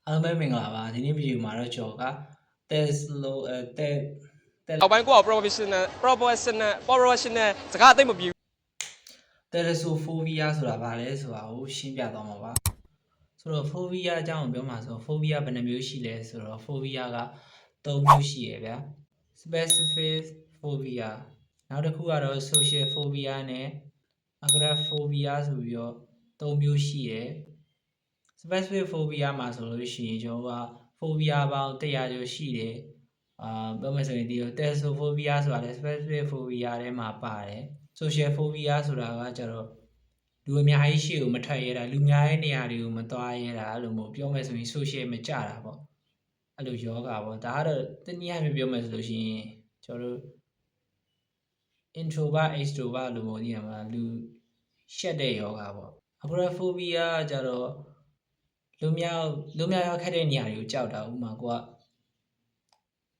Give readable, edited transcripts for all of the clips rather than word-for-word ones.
အားလုံးပဲမင်္ဂလာပါဒီနေ့ဗီဒီယိုမှာတော့ကျွန်တော်က Tesla နောက်ပိုင်းကို professional စကားအသိမပြေဘူး Thalassophobia ဆိုတာဘာလဲဆိုတာကိုရှင်းပြသွားမှာပါဆိုတော့ phobia အကြောင်းကိုပြောမှာဆိုတော့ phobia ဘယ်နှမျိုးရှိလဲဆိုတော့ phobia က3မျိုးရှိရဗျာ specific phobia နောက်တစ်ခုကတော့ social phobia နဲ့ agoraphobia ဆိုပြီးတော့3မျိုးရှိရယ် specific phobia မှာဆိုလို့ရှိရင်ကျွန်တော်က phobia ပေါင်း100ကျော်ရှိတယ်ပြောမယ်ဆိုရင်ဒီ thalassophobia ဆိုတာလည်း specific phobia ထဲမှာပါတယ် social phobia ဆိုတာကကျတော့လူအများကြီးရှေ့ကိုမထွက်ရတာလူများရဲ့နေရာတွေကိုမသွားရတာအဲ့လိုမျိုးပြောမယ်ဆိုရင် social မကြတာပေါ့အဲ့လိုယောဂပေါ့ဒါကတော့တနည်းအားဖြင့်ပြောမယ်ဆိုလို့ရှိရင်ကျွန်တော်တို့ introvert extrovert လို့ပြောနေမှာလူရှက်တဲ့ယောဂပေါ့ agoraphobia ကကျတော့လူများရောက်ခက်တဲ့နေရာတွေကိုကြောက်တာဥပမာကိုက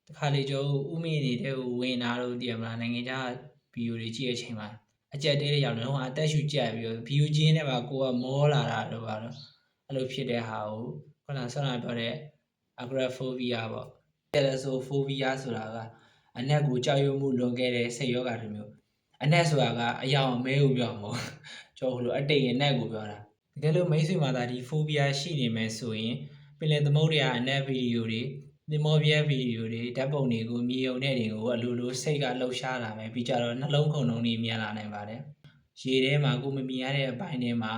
တခါလေကျွန်တော်ဥမင်းနေတဲ့ကိုဝင်လာတော့တည်ရမလားနိုင်ငံခြားဗီဒီယိုတွေကြည့်တဲ့အချိန်မှာအကြက်တဲတွေရောက်တော့အသက်ရှူကြက်ပြီးတော့ဗီဒီယိုချင်းနဲ့ပါကိုကမောလာတာတော့ပါတော့အဲ့လိုဖြစ်တဲ့ဟာကိုခုနဆောင်းလာပြောတဲ့ agoraphobia ပေါ့ thalassophobia ဆိုတာကအနက်ကိုကြောက်ရွံ့မှုလွန်ခဲ့တဲ့စိတ်ယောဂတစ်မျိုးအနက်ဆိုတာကအယောင်အမဲကိုပြောမှာပေါ့ကျွန်တော်တို့အတိတ်အနက်ကိုပြောတာတကယ်လို့မိတ်ဆွေမှာဒါဒီ phobia ရှိနေမယ်ဆိုရင်ပင်လယ်သမုဒ္ဒရာအနက်ဗီဒီယိုတွေသင်္ဘောပြဲဗီဒီယိုတွေဓာတ်ပုံတွေကိုမြည်ုံတဲ့တွေကိုအလိုလိုစိတ်ကလှုပ်ရှားလာမယ်ပြီးကြတော့နှလုံးခုန်လုံးတွေမြင်လာနိုင်ပါတယ်ရေထဲမှာကိုမမြင်ရတဲ့အပိုင်းထဲမှာ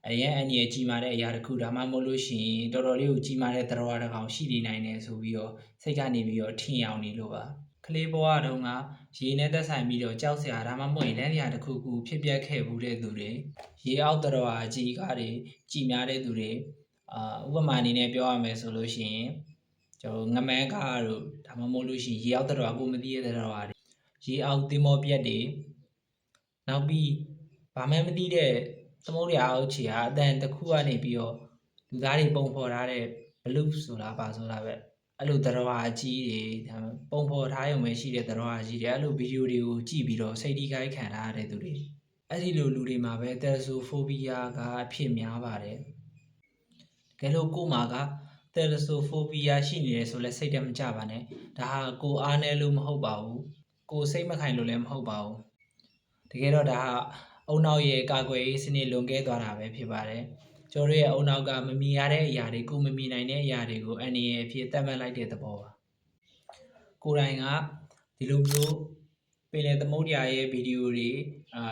အရင်အငြင်းကြီးမာတဲ့အရာတစ်ခုဒါမှမဟုတ်လို့ရှိရင်တော်တော်လေးကိုကြီးမာတဲ့သတ္တဝါတစ်ကောင်ရှိနေနိုင်တယ်ဆိုပြီးတော့စိတ်ကနေပြီးတော့ထင်အောင်နေလို့ပါကလေးဘဝတုန်းကရေနဲ့သက်ဆိုင်ပြီးတော့ကြောက်စရာဒါမှမဟုတ်ရင်လက်ရာတစ်ခုခုဖြစ်ပျက်ခဲ့မှုတဲ့သူတွေရေအောက်သတ္တဝါအကြီးကားတွေကြီးများတဲ့သူတွေဥပမာအနေနဲ့ပြောရမယ်ဆိုလို့ရှိရင်ကျွန်တော်ငမန်းကားတို့ဒါမှမဟုတ်လို့ရှိရင်ရေအောက်သတ္တဝါကိုမသိတဲ့သတ္တဝါတွေရေအောက်သင်္ဘောပြက်တွေနောက်ပြီးဘာမှမသိတဲ့သမုဒ္ဒရာအောက်ခြေကအတန်တစ်ခုကနေပြီးတော့လူသားတွေပုံဖော်ထားတဲ့ဘလူးဆိုတာပါဆိုတာပဲအဲ့လိုသတ္တဝါအကြီးတွေပုံဖော်ထားရုံပဲရှိတဲ့သတ္တဝါကြီးတွေအဲ့လိုဗီဒီယိုတွေကိုကြည့်ပြီးတော့စိတ်ထိခိုက်ခံထားရတဲ့သူတွေအဲ့ဒီလိုလူတွေမှာပဲ thalassophobia ကအဖြစ်များပါတယ်တကယ်လို့ကိုယ်မှာက thalassophobia ရှိနေတယ်ဆိုလဲစိတ်တမကြပါနဲ့ဒါဟာကိုအားနည်းလို့မဟုတ်ပါဘူးကိုစိတ်မခိုင်လို့လည်းမဟုတ်ပါဘူးတကယ်တော့ဒါဟာအုံနောက်ရဲ့ကာကွယ်ရေးစနစ်လွန်ကဲသွားတာပဲဖြစ်ပါတယ်ကျွန်တော်ရဲ့အုံနောက်ကမမြင်ရတဲ့အရာတွေကိုမမြင်နိုင်တဲ့အရာတွေကိုအန္တရာယ်အဖြစ်သတ်မှတ်လိုက်တဲ့သဘောပါကိုယ်တိုင်ကဒီလိုမျိုးပင်လယ်သမုဒ္ဒရာရဲ့ဗီဒီယိုတွေ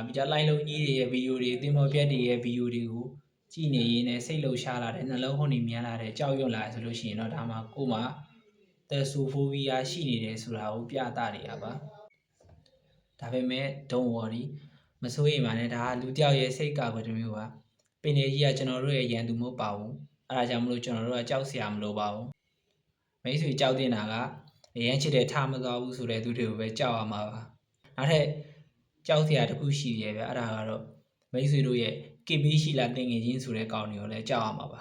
ပြီးကြလိုင်းလုံးကြီးတွေရဲ့ဗီဒီယိုတွေသင်္ဘောပြက်တွေရဲ့ဗီဒီယိုတွေကိုကြည့်နေရင်းနဲ့စိတ်လှုပ်ရှားလာတဲ့နှလုံးခုန်နေမြန်းလာတဲ့ကြောက်ရွံ့လာဆိုလို့ရှိရင်တော့ဒါမှကိုယ်မှာ thalassophobia ရှိနေတယ်ဆိုတာကိုပြသနေတာပါဒါပေမဲ့ don't worry မစိုးရိမ်ပါနဲ့ဒါကလူတယောက်ရဲ့စိတ်ကာကွယ်တစ်မျိုးပါပင်လေကြီးကကျွန်တော်တို့ရဲ့ရန်သူမဟုတ်ပါဘူးအဲဒါကြောင့်မလို့ကျွန်တော်တို့ကကြောက်စရာမလိုပါဘူးမိတ်ဆွေကြောက်တင်တာကအရင်ချစ်တဲ့ထားမသွားဘူးဆိုတဲ့သူတွေကိုပဲကြောက်ရမှာပါနောက်ထပ်ကြောက်စရာတစ်ခုရှိရပဲအဲ့ဒါကတော့မိတ်ဆွေတို့ရဲ့ KB ရှိလားတင်ငယ်ချင်းဆိုတဲ့ကောင်တွေကိုလည်းကြောက်ရမှာပါ